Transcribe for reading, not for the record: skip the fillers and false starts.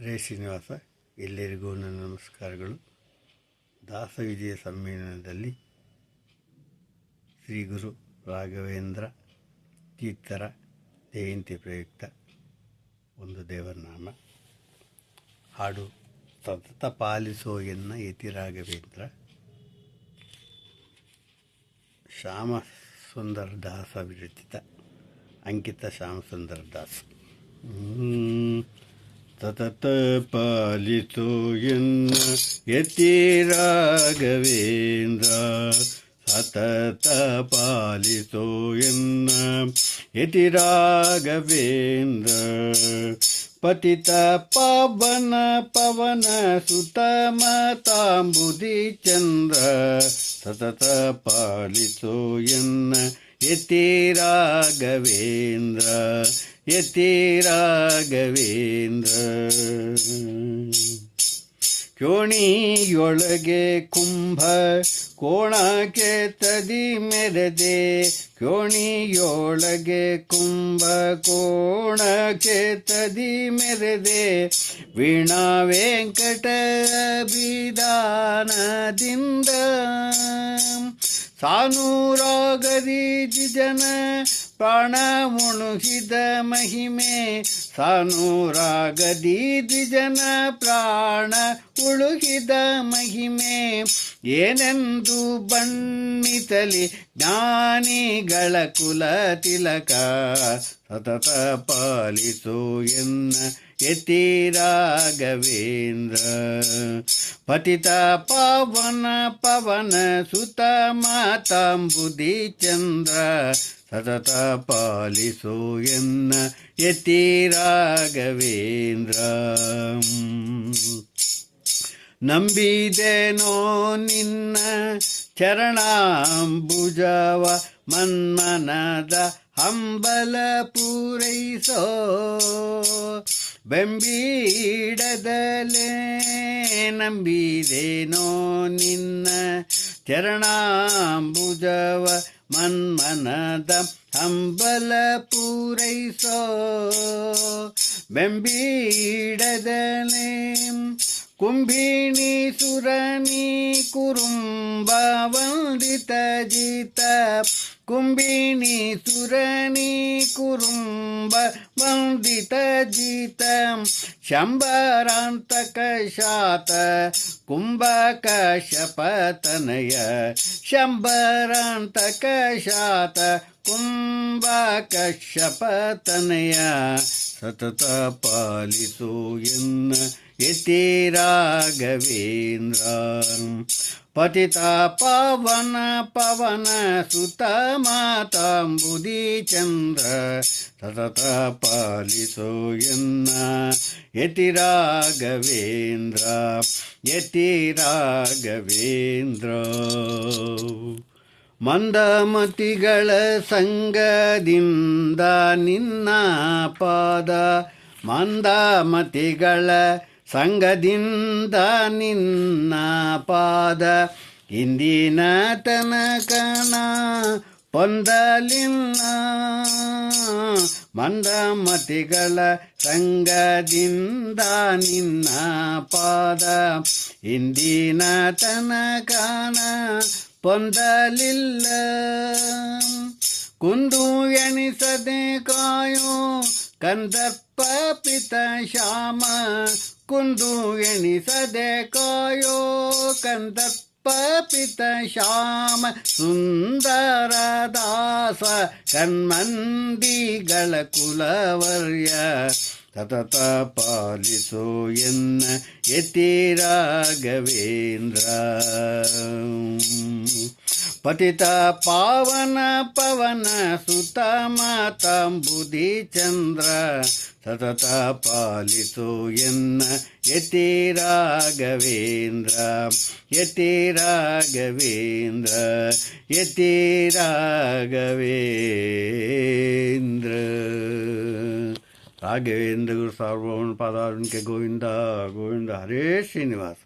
ಹರೇ ಶ್ರೀನಿವಾಸ. ಎಲ್ಲರಿಗೂ ನನ್ನ ನಮಸ್ಕಾರಗಳು. ದಾಸವಿಜಯ ಸಮ್ಮೇಳನದಲ್ಲಿ ಶ್ರೀ ಗುರು ರಾಘವೇಂದ್ರ ತೀರ್ಥರ ಜಯಂತಿ ಪ್ರಯುಕ್ತ ಒಂದು ದೇವರನಾಮ ಹಾಡು. ಸತತ ಪಾಲಿಸೋ ಎನ್ನ ಯತಿ ರಾಘವೇಂದ್ರ, ಶ್ಯಾಮಸುಂದರ ದಾಸ ವಿರಚಿತ, ಅಂಕಿತ ಶ್ಯಾಮಸುಂದರ ದಾಸ್. ಸತತ ಪಾಲಿಸೋ ಎನ್ನ ಯತಿ ರಾಘವೇಂದ್ರ, ಸತತ ಪಾಲಿಸೋ ಎನ್ನ ಯತಿ ರಾಘವೇಂದ್ರ, ಪತಿತ ಪಾವನ ಪವನ ಸುತ ಮಾತಾಂಬುದಿ ಚಂದ್ರ, ಸತತ ಪಾಲಿಸೋ ಎನ್ನ ಯತಿ ರಾಘವೇಂದ್ರ, ಯತಿ ರಾಘವೇಂದ್ರ. ಕೋಣಿಯೊಳಗೆ ಕುಂಭ ಕೋಣಕ್ಕೆ ತದಿ ಮೆರೆದೆ, ಕೋಣಿಯೊಳಗೆ ಕುಂಭ ಕೋಣಕ್ಕೆ ತದಿ ಮೆರೆದೆ, ವೀಣಾ ವೆಂಕಟ ವಿಧಾನದಿಂದ ಸಾನೂರಾಗದಿ ಜಿಜನ ಪ್ರಾಣ ಮುಣುಗಿದ ಮಹಿಮೆ, ಸಾನೂರಾಗದಿ ದ್ವಿಜನ ಪ್ರಾಣ ಉಳುಗಿದ ಮಹಿಮೆ, ಏನೆಂದು ಬಣ್ಣಿತಲಿ ಜ್ಞಾನಿಗಳ ಕುಲ ತಿಲಕ, ಸತತ ಪಾಲಿಸೋ ಎನ್ನ ಯತಿ ರಾಘವೇಂದ್ರ, ಪತಿತ ಪಾವನ ಪವನ ಸುತ ಮಾತಾಂಬುದಿ ಚಂದ್ರ, ಸತತ ಪಾಲಿಸೋ ಎನ್ನ ಯತಿ ರಾಘವೇಂದ್ರ. ನಂಬಿದೆನೋ ನಿನ್ನ ಚರಣಾಂಬುಜವ, ಮನ್ಮನದ ಹಂಬಲ ಪೂರೈಸೋ, ಬೆಂಬಿಡದಲೇ ನಂಬಿದೆನೋ ನಿನ್ನ ಚರಣಾಂಬುಜವ, ಮನ್ಮನದ ಹಂಬಲ ಪೂರೈಸೋ, ಬೆಂಬಿಡದಲೇ ಕುಂಭಿಣಿ ಸುರನಿ ಕುರುಂಬ ವಂದಿತ ಜಿತ, ಕುಂಭಿಣಿ ಸುರನಿ ಕುರುಂಬ ವಂದಿತ ಜಿತ, ಶಂಬರಾಂತಕ ಶಾತ ಕುಂಭಕ ಶಪತನಯ, ಶಂಬರಾಂತಕ ಶಾತ ಕುಂಭಕ ಶಪತನಯ, ಸತತ ಪಾಲಿಸೋ ಎನ್ನ ಯತಿ ರಾಘವೇಂದ್ರ, ಪತಿತ ಪಾವನ ಪವನ ಸುತ ಮಾತಾಂಬುದಿ ಚಂದ್ರ, ಸತತ ಪಾಲಿಸೋ ಎನ್ನ ಯತಿ ರಾಘವೇಂದ್ರ, ಯತಿ ರಾಘವೇಂದ್ರ. ಮಂದಮತಿಗಳ ಸಂಗದಿಂದ ನಿನ್ನ ಪಾದ, ಮಂದಮತಿಗಳ ಸಂಗದಿಂದ ನಿನ್ನ ಪಾದ, ಇಂದಿನ ತನಕನ ಪೊಂದಲಿಲ್ಲ, ಮಂದಮತಿಗಳ ಸಂಗದಿಂದ ನಿನ್ನ ಪಾದ, ಇಂದಿನ ತನಕನ ಪೊಂದಲಿಲ್ಲ, ಕುಂದು ಎಣಿಸದೆ ಕಾಯೋ ಕಂದರ್ಪ ಪಿತ ಶ್ಯಾಮ, ಕುಂದು ಎಣಿಸದೆ ಕಾಯೋ ಕಂದರ್ಪ ಪಿತ ಶ್ಯಾಮ, ಸುಂದರ ದಾಸ ಕನ್ಮಂದಿಗಳ ಕುಲವರ್ಯ, ಸತತ ಪಾಲಿಸೋ ಎನ್ನ ಯತಿ ರಾಘವೇಂದ್ರ, ಪತಿತ ಪಾವನ ಪವನ ಸುತ ಮಾತಾಂಬುದಿ ಚಂದ್ರ, ಸತತ ಪಾಲಿಸೋ ಎನ್ನ ಯತಿ ರಾಘವೇಂದ್ರ, ಯತಿ ರಾಘವೇಂದ್ರ, ಯತಿ ರಾಘವೇಂದ್ರ. ರಾಘವೇಂದ್ರ ಗುರು ಸಾರ್ವಭೌಮ ಪಾದಾರಣ್ಯಕ್ಕೆ ಗೋವಿಂದ ಗೋವಿಂದ. ಹರೇ ಶ್ರೀನಿವಾಸ.